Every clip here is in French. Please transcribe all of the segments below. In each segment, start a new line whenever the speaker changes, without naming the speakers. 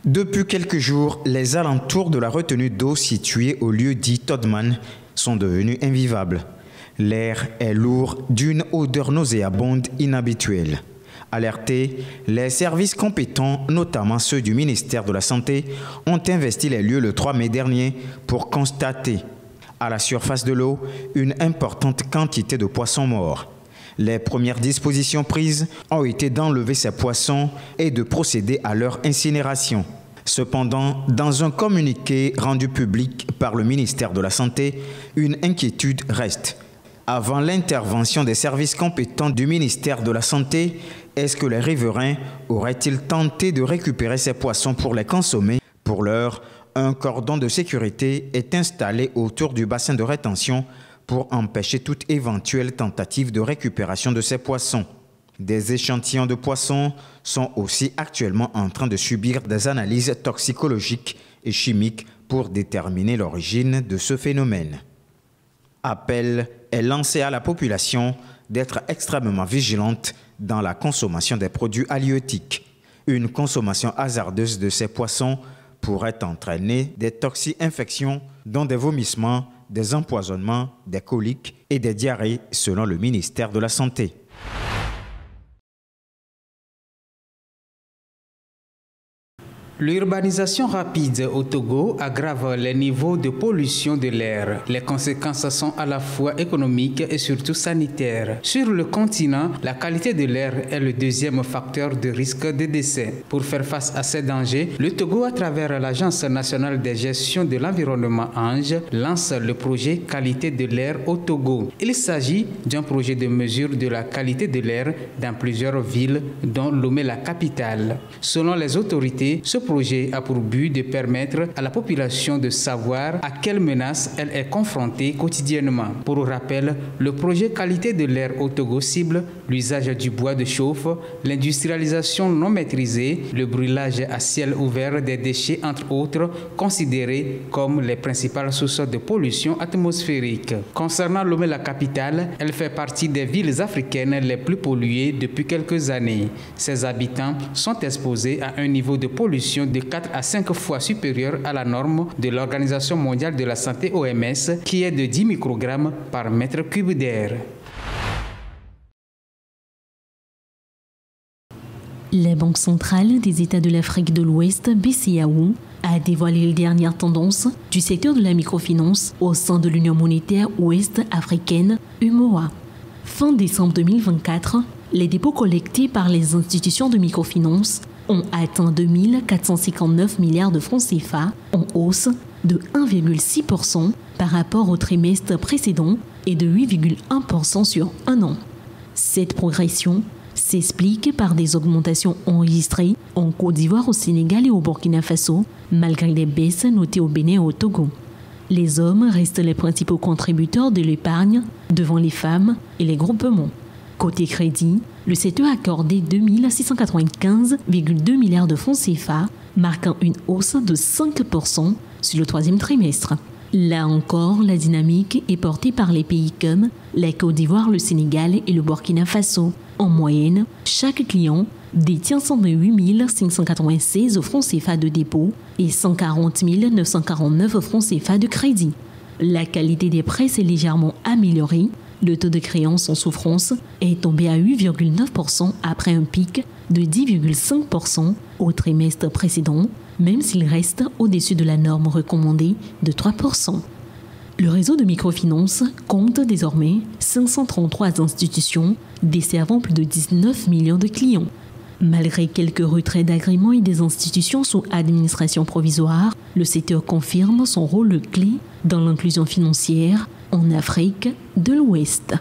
Depuis quelques jours, les alentours de la retenue d'eau située au lieu dit Todman sont devenus invivables. L'air est lourd d'une odeur nauséabonde inhabituelle. Alertés, les services compétents, notamment ceux du ministère de la Santé, ont investi les lieux le 3 mai dernier pour constater, à la surface de l'eau, une importante quantité de poissons morts. Les premières dispositions prises ont été d'enlever ces poissons et de procéder à leur incinération. Cependant, dans un communiqué rendu public par le ministère de la Santé, une inquiétude reste. Avant l'intervention des services compétents du ministère de la Santé, est-ce que les riverains auraient-ils tenté de récupérer ces poissons pour les consommer? Pour l'heure, un cordon de sécurité est installé autour du bassin de rétention pour empêcher toute éventuelle tentative de récupération de ces poissons. Des échantillons de poissons sont aussi actuellement en train de subir des analyses toxicologiques et chimiques pour déterminer l'origine de ce phénomène. Appel est lancé à la population d'être extrêmement vigilante dans la consommation des produits halieutiques. Une consommation hasardeuse de ces poissons pourrait entraîner des toxi-infections, dont des vomissements, des empoisonnements, des coliques et des diarrhées, selon le ministère de la Santé.
L'urbanisation rapide au Togo aggrave les niveaux de pollution de l'air. Les conséquences sont à la fois économiques et surtout sanitaires. Sur le continent, la qualité de l'air est le deuxième facteur de risque de décès. Pour faire face à ces dangers, le Togo, à travers l'Agence nationale de gestion de l'environnement ANGE, lance le projet Qualité de l'air au Togo. Il s'agit d'un projet de mesure de la qualité de l'air dans plusieurs villes, dont Lomé, la capitale. Selon les autorités, ce projet a pour but de permettre à la population de savoir à quelles menaces elle est confrontée quotidiennement. Pour rappel, le projet Qualité de l'air au Togo cible l'usage du bois de chauffe, l'industrialisation non maîtrisée, le brûlage à ciel ouvert des déchets, entre autres, considérés comme les principales sources de pollution atmosphérique. Concernant Lomé, la capitale, elle fait partie des villes africaines les plus polluées depuis quelques années. Ses habitants sont exposés à un niveau de pollution de 4 à 5 fois supérieure à la norme de l'Organisation mondiale de la santé OMS, qui est de 10 microgrammes par mètre cube d'air.
La Banque centrale des États de l'Afrique de l'Ouest, BCAO, a dévoilé les dernières tendances du secteur de la microfinance au sein de l'Union monétaire ouest-africaine, UMOA. Fin décembre 2024, les dépôts collectés par les institutions de microfinance ont atteint 2 459 milliards de francs CFA, en hausse de 1,6% par rapport au trimestre précédent et de 8,1% sur un an. Cette progression s'explique par des augmentations enregistrées en Côte d'Ivoire, au Sénégal et au Burkina Faso, malgré les baisses notées au Bénin et au Togo. Les hommes restent les principaux contributeurs de l'épargne devant les femmes et les groupements. Côté crédit, le secteur a accordé 2 695,2 milliards de francs CFA, marquant une hausse de 5% sur le troisième trimestre. Là encore, la dynamique est portée par les pays comme la Côte d'Ivoire, le Sénégal et le Burkina Faso. En moyenne, chaque client détient 108 596 francs CFA de dépôt et 140 949 francs CFA de crédit. La qualité des prêts s'est légèrement améliorée. Le taux de créance en souffrance est tombé à 8,9% après un pic de 10,5% au trimestre précédent, même s'il reste au-dessus de la norme recommandée de 3%. Le réseau de microfinance compte désormais 533 institutions desservant plus de 19 millions de clients. Malgré quelques retraits d'agréments et des institutions sous administration provisoire, le secteur confirme son rôle clé dans l'inclusion financière en Afrique de l'Ouest.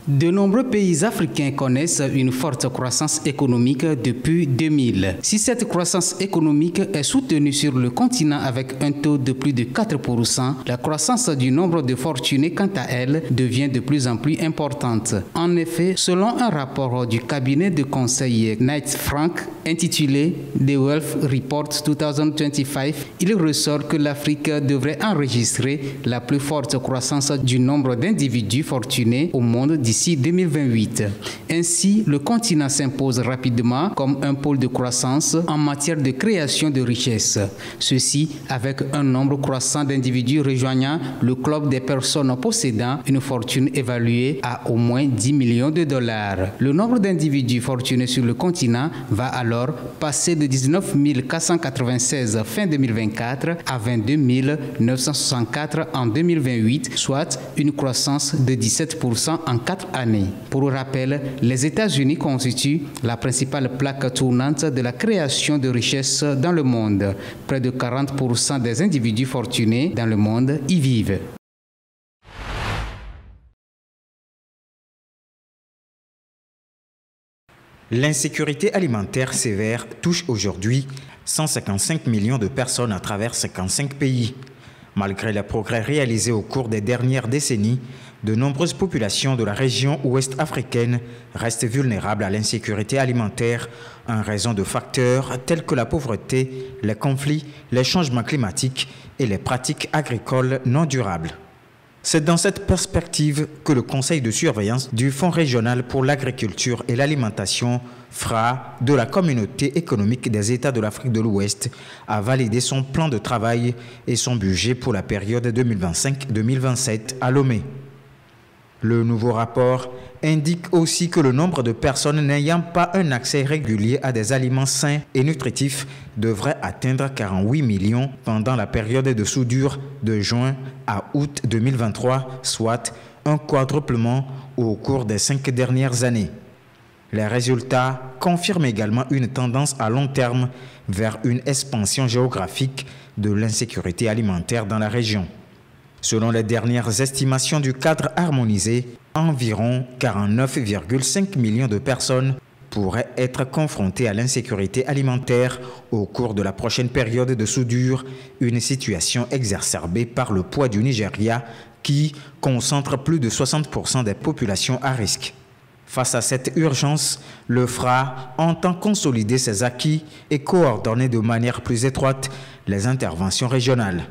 De nombreux pays africains connaissent une forte croissance économique depuis 2000. Si cette croissance économique est soutenue sur le continent avec un taux de plus de 4%, la croissance du nombre de fortunés, quant à elle, devient de plus en plus importante. En effet, selon un rapport du cabinet de conseil Knight Frank intitulé The Wealth Report 2025, il ressort que l'Afrique devrait enregistrer la plus forte croissance du nombre d'individus fortunés au monde d'ici d'ici 2028. Ainsi, le continent s'impose rapidement comme un pôle de croissance en matière de création de richesses. Ceci avec un nombre croissant d'individus rejoignant le club des personnes possédant une fortune évaluée à au moins 10 millions de dollars. Le nombre d'individus fortunés sur le continent va alors passer de 19 496 fin 2024 à 22 964 en 2028, soit une croissance de 17% en 4 années. Pour rappel, les États-Unis constituent la principale plaque tournante de la création de richesses dans le monde. Près de 40% des individus fortunés dans le monde y vivent.
L'insécurité alimentaire sévère touche aujourd'hui 155 millions de personnes à travers 55 pays. Malgré les progrès réalisés au cours des dernières décennies, de nombreuses populations de la région ouest africaine restent vulnérables à l'insécurité alimentaire en raison de facteurs tels que la pauvreté, les conflits, les changements climatiques et les pratiques agricoles non durables. C'est dans cette perspective que le Conseil de surveillance du Fonds régional pour l'agriculture et l'alimentation, FRA, de la Communauté économique des États de l'Afrique de l'Ouest, a validé son plan de travail et son budget pour la période 2025-2027 à Lomé. Le nouveau rapport indique aussi que le nombre de personnes n'ayant pas un accès régulier à des aliments sains et nutritifs devrait atteindre 48 millions pendant la période de soudure de juin à août 2023, soit un quadruplement au cours des 5 dernières années. Les résultats confirment également une tendance à long terme vers une expansion géographique de l'insécurité alimentaire dans la région. Selon les dernières estimations du cadre harmonisé, environ 49,5 millions de personnes pourraient être confrontées à l'insécurité alimentaire au cours de la prochaine période de soudure, une situation exacerbée par le poids du Nigeria qui concentre plus de 60% des populations à risque. Face à cette urgence, le FRA entend consolider ses acquis et coordonner de manière plus étroite les interventions régionales.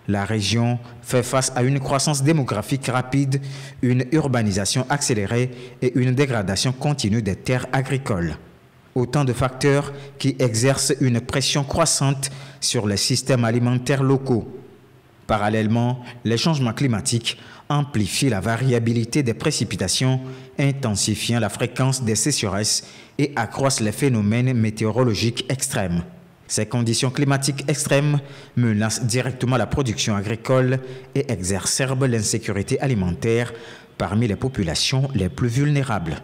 La région fait face à une croissance démographique rapide, une urbanisation accélérée et une dégradation continue des terres agricoles. Autant de facteurs qui exercent une pression croissante sur les systèmes alimentaires locaux. Parallèlement, les changements climatiques amplifient la variabilité des précipitations, intensifiant la fréquence des sécheresses et accroissent les phénomènes météorologiques extrêmes. Ces conditions climatiques extrêmes menacent directement la production agricole et exacerbent l'insécurité alimentaire parmi les populations les plus vulnérables.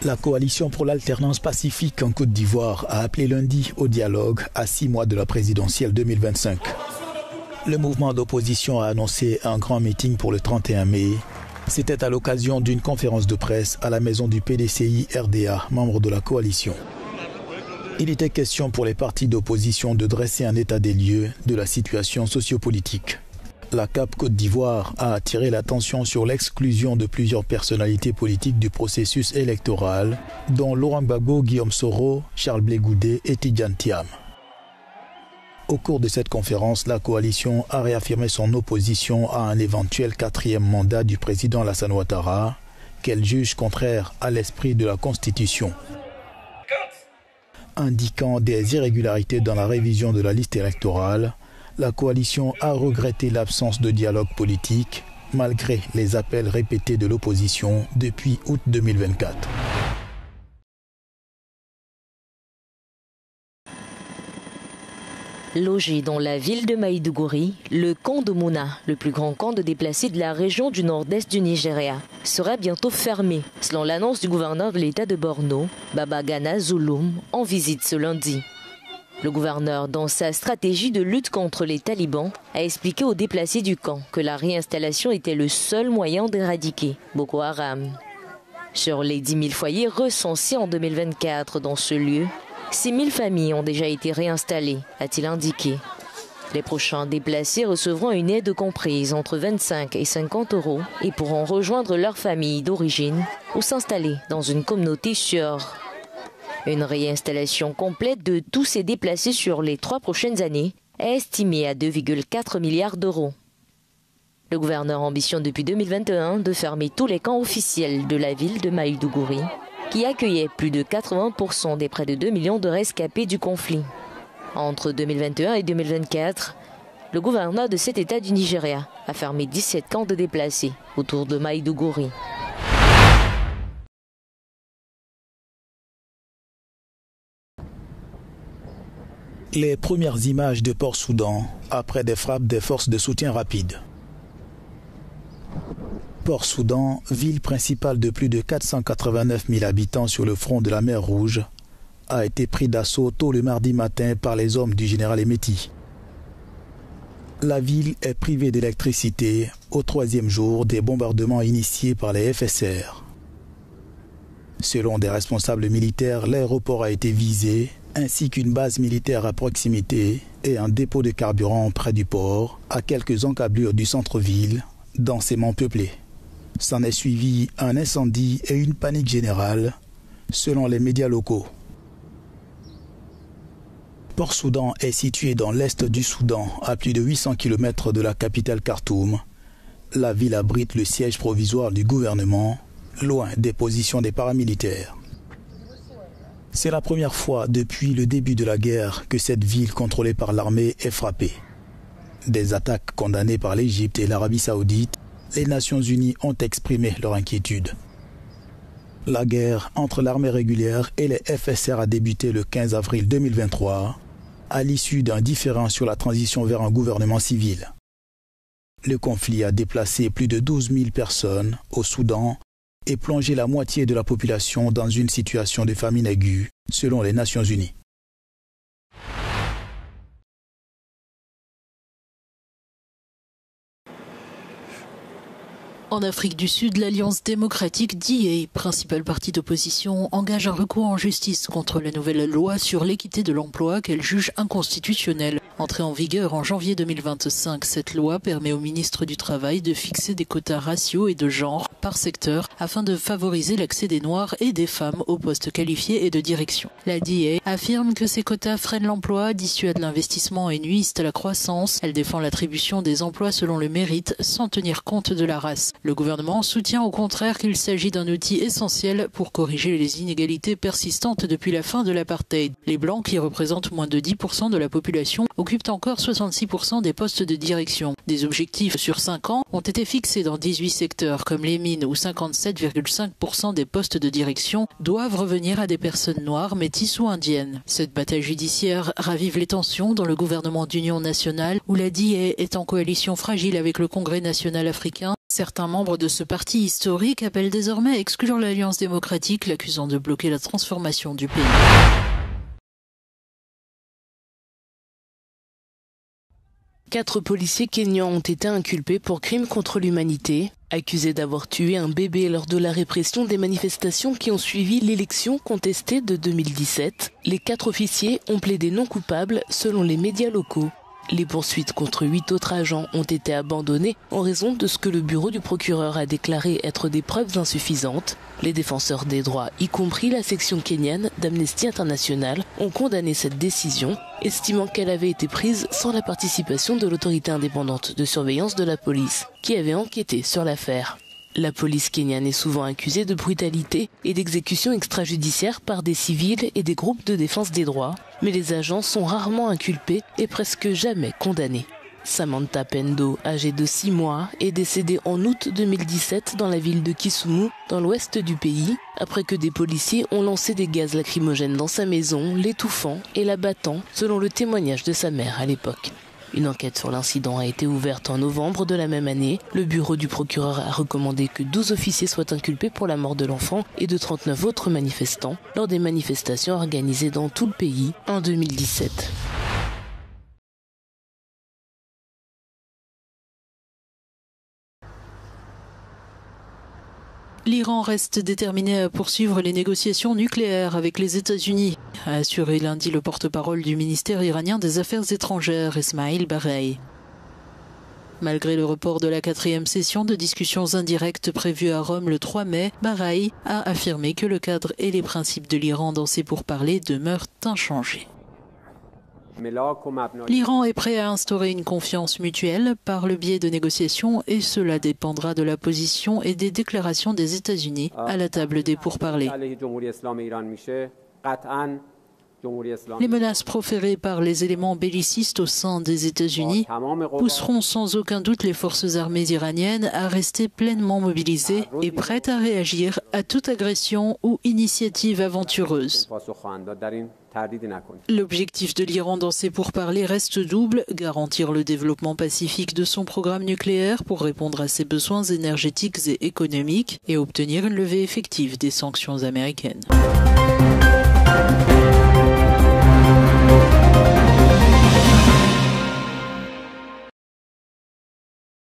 La coalition pour l'alternance pacifique en Côte d'Ivoire a appelé lundi au dialogue à 6 mois de la présidentielle 2025. Le mouvement d'opposition a annoncé un grand meeting pour le 31 mai. C'était à l'occasion d'une conférence de presse à la maison du PDCI RDA, membre de la coalition. Il était question pour les partis d'opposition de dresser un état des lieux de la situation sociopolitique. La CAP Côte d'Ivoire a attiré l'attention sur l'exclusion de plusieurs personnalités politiques du processus électoral, dont Laurent Gbagbo, Guillaume Soro, Charles Blé Goudé et Tidjane Thiam. Au cours de cette conférence, la coalition a réaffirmé son opposition à un éventuel 4e mandat du président Alassane Ouattara, qu'elle juge contraire à l'esprit de la Constitution. Indiquant des irrégularités dans la révision de la liste électorale, la coalition a regretté l'absence de dialogue politique, malgré les appels répétés de l'opposition depuis août 2024.
Logé dans la ville de Maïdougouri, le camp de Mouna, le plus grand camp de déplacés de la région du nord-est du Nigeria, sera bientôt fermé, selon l'annonce du gouverneur de l'État de Borno, Babagana Zulum, en visite ce lundi. Le gouverneur, dans sa stratégie de lutte contre les talibans, a expliqué aux déplacés du camp que la réinstallation était le seul moyen d'éradiquer Boko Haram. Sur les 10 000 foyers recensés en 2024 dans ce lieu, 6 000 familles ont déjà été réinstallées, a-t-il indiqué. Les prochains déplacés recevront une aide comprise entre 25 et 50 euros et pourront rejoindre leur famille d'origine ou s'installer dans une communauté sûre. Une réinstallation complète de tous ces déplacés sur les 3 prochaines années est estimée à 2,4 milliards d'euros. Le gouverneur ambitionne depuis 2021 de fermer tous les camps officiels de la ville de Maïdougouri, qui accueillait plus de 80% des près de 2 millions de rescapés du conflit. Entre 2021 et 2024, le gouverneur de cet État du Nigeria a fermé 17 camps de déplacés autour de Maïdougouri.
Les premières images de Port-Soudan après des frappes des forces de soutien rapide. Port-Soudan, ville principale de plus de 489 000 habitants sur le front de la mer Rouge, a été pris d'assaut tôt le mardi matin par les hommes du général Emeti. La ville est privée d'électricité au 3e jour des bombardements initiés par les FSR. Selon des responsables militaires, l'aéroport a été visé, ainsi qu'une base militaire à proximité et un dépôt de carburant près du port, à quelques encablures du centre-ville, densément peuplé. S'en est suivi un incendie et une panique générale, selon les médias locaux. Port-Soudan est situé dans l'est du Soudan, à plus de 800 km de la capitale Khartoum. La ville abrite le siège provisoire du gouvernement, loin des positions des paramilitaires. C'est la première fois depuis le début de la guerre que cette ville contrôlée par l'armée est frappée. Des attaques condamnées par l'Égypte et l'Arabie Saoudite, les Nations Unies ont exprimé leur inquiétude. La guerre entre l'armée régulière et les FSR a débuté le 15 avril 2023, à l'issue d'un différend sur la transition vers un gouvernement civil. Le conflit a déplacé plus de 12 000 personnes au Soudan et plongé la moitié de la population dans une situation de famine aiguë, selon les Nations Unies.
En Afrique du Sud, l'Alliance démocratique DA, principal parti d'opposition, engage un recours en justice contre la nouvelle loi sur l'équité de l'emploi qu'elle juge inconstitutionnelle. Entrée en vigueur en janvier 2025, cette loi permet au ministre du Travail de fixer des quotas raciaux et de genre par secteur afin de favoriser l'accès des Noirs et des femmes aux postes qualifiés et de direction. La DA affirme que ces quotas freinent l'emploi, dissuadent l'investissement et nuisent à la croissance. Elle défend l'attribution des emplois selon le mérite sans tenir compte de la race. Le gouvernement soutient au contraire qu'il s'agit d'un outil essentiel pour corriger les inégalités persistantes depuis la fin de l'apartheid. Les Blancs, qui représentent moins de 10% de la population, occupent encore 66% des postes de direction. Des objectifs sur 5 ans ont été fixés dans 18 secteurs comme les mines où 57,5% des postes de direction doivent revenir à des personnes noires, métisses ou indiennes. Cette bataille judiciaire ravive les tensions dans le gouvernement d'union nationale où la DA est en coalition fragile avec le Congrès national africain. Certains membres de ce parti historique appellent désormais à exclure l'Alliance démocratique, l'accusant de bloquer la transformation du pays.
Quatre policiers kenyans ont été inculpés pour crimes contre l'humanité, accusés d'avoir tué un bébé lors de la répression des manifestations qui ont suivi l'élection contestée de 2017. Les 4 officiers ont plaidé non coupables selon les médias locaux. Les poursuites contre 8 autres agents ont été abandonnées en raison de ce que le bureau du procureur a déclaré être des preuves insuffisantes. Les défenseurs des droits, y compris la section kenyane d'Amnesty International, ont condamné cette décision, estimant qu'elle avait été prise sans la participation de l'autorité indépendante de surveillance de la police, qui avait enquêté sur l'affaire. La police kenyane est souvent accusée de brutalité et d'exécution extrajudiciaire par des civils et des groupes de défense des droits, mais les agents sont rarement inculpés et presque jamais condamnés. Samantha Pendo, âgée de 6 mois, est décédée en août 2017 dans la ville de Kisumu, dans l'ouest du pays, après que des policiers ont lancé des gaz lacrymogènes dans sa maison, l'étouffant et la battant, selon le témoignage de sa mère à l'époque. Une enquête sur l'incident a été ouverte en novembre de la même année. Le bureau du procureur a recommandé que 12 officiers soient inculpés pour la mort de l'enfant et de 39 autres manifestants lors des manifestations organisées dans tout le pays en 2017.
L'Iran reste déterminé à poursuivre les négociations nucléaires avec les États-Unis, a assuré lundi le porte-parole du ministère iranien des Affaires étrangères, Esmail Baghei. Malgré le report de la 4e session de discussions indirectes prévue à Rome le 3 mai, Baghei a affirmé que le cadre et les principes de l'Iran dans ses pourparlers demeurent inchangés. L'Iran est prêt à instaurer une confiance mutuelle par le biais de négociations et cela dépendra de la position et des déclarations des États-Unis à la table des pourparlers. Les menaces proférées par les éléments bellicistes au sein des États-Unis pousseront sans aucun doute les forces armées iraniennes à rester pleinement mobilisées et prêtes à réagir à toute agression ou initiative aventureuse. L'objectif de l'Iran dans ces pourparlers reste double, garantir le développement pacifique de son programme nucléaire pour répondre à ses besoins énergétiques et économiques et obtenir une levée effective des sanctions américaines.